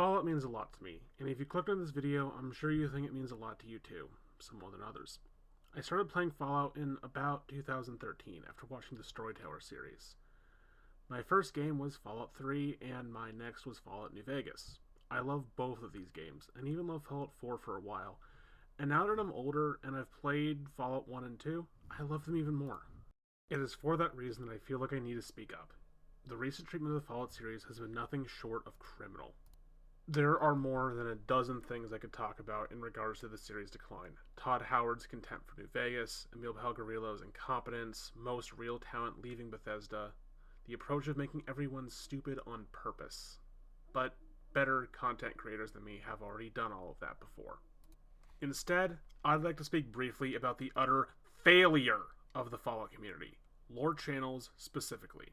Fallout means a lot to me, and if you clicked on this video, I'm sure you think it means a lot to you too, some more than others. I started playing Fallout in about 2013 after watching the Storyteller series. My first game was Fallout 3, and my next was Fallout New Vegas. I love both of these games, and even loved Fallout 4 for a while, and now that I'm older and I've played Fallout 1 and 2, I love them even more. It is for that reason that I feel like I need to speak up. The recent treatment of the Fallout series has been nothing short of criminal. There are more than a dozen things I could talk about in regards to the series' decline. Todd Howard's contempt for New Vegas, Emil Pellegrino's incompetence, most real talent leaving Bethesda, the approach of making everyone stupid on purpose. But better content creators than me have already done all of that before. Instead, I'd like to speak briefly about the utter failure of the Fallout community, lore channels specifically.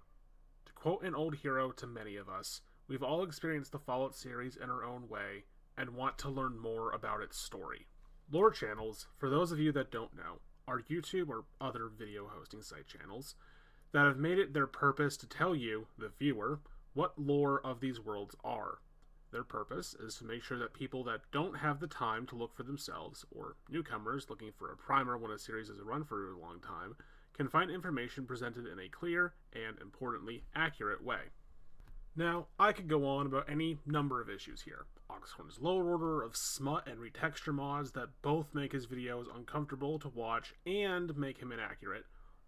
To quote an old hero to many of us, we've all experienced the Fallout series in our own way and want to learn more about its story. Lore channels, for those of you that don't know, are YouTube or other video hosting site channels that have made it their purpose to tell you, the viewer, what lore of these worlds are. Their purpose is to make sure that people that don't have the time to look for themselves, or newcomers looking for a primer when a series has run for a long time, can find information presented in a clear and, importantly, accurate way. Now, I could go on about any number of issues here. Oxhorn's lower order of smut and retexture mods that both make his videos uncomfortable to watch and make him inaccurate,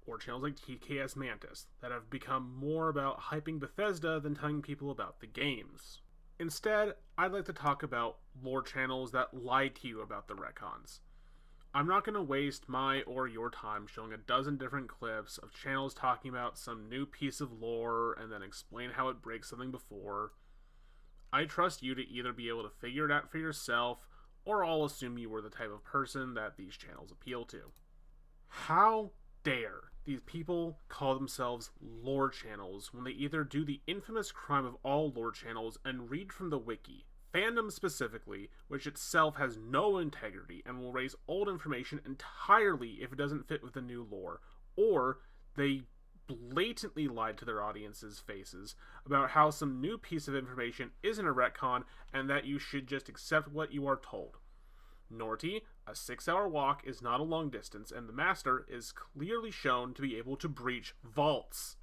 or channels like TKS Mantis that have become more about hyping Bethesda than telling people about the games. Instead, I'd like to talk about lore channels that lie to you about the retcons. I'm not going to waste my or your time showing a dozen different clips of channels talking about some new piece of lore and then explain how it breaks something before. I trust you to either be able to figure it out for yourself, or I'll assume you were the type of person that these channels appeal to. How dare these people call themselves lore channels when they either do the infamous crime of all lore channels and read from the wiki, fandom specifically, which itself has no integrity and will raise old information entirely if it doesn't fit with the new lore, or they blatantly lied to their audience's faces about how some new piece of information isn't a retcon and that you should just accept what you are told. Norty, a 6-hour walk is not a long distance, and the Master is clearly shown to be able to breach vaults.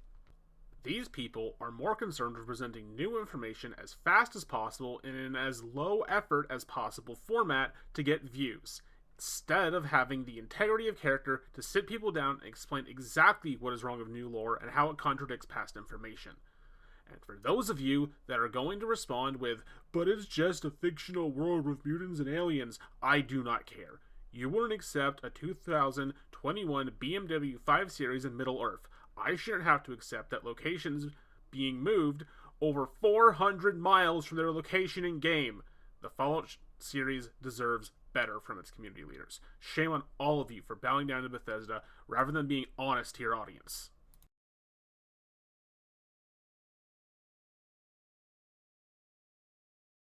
These people are more concerned with presenting new information as fast as possible in an as low effort as possible format to get views, instead of having the integrity of character to sit people down and explain exactly what is wrong with new lore and how it contradicts past information. And for those of you that are going to respond with, but it's just a fictional world with mutants and aliens, I do not care. You wouldn't accept a 2021 BMW 5 Series in Middle-earth. I shouldn't have to accept that locations being moved over 400 miles from their location in game. The Fallout series deserves better from its community leaders. Shame on all of you for bowing down to Bethesda rather than being honest to your audience.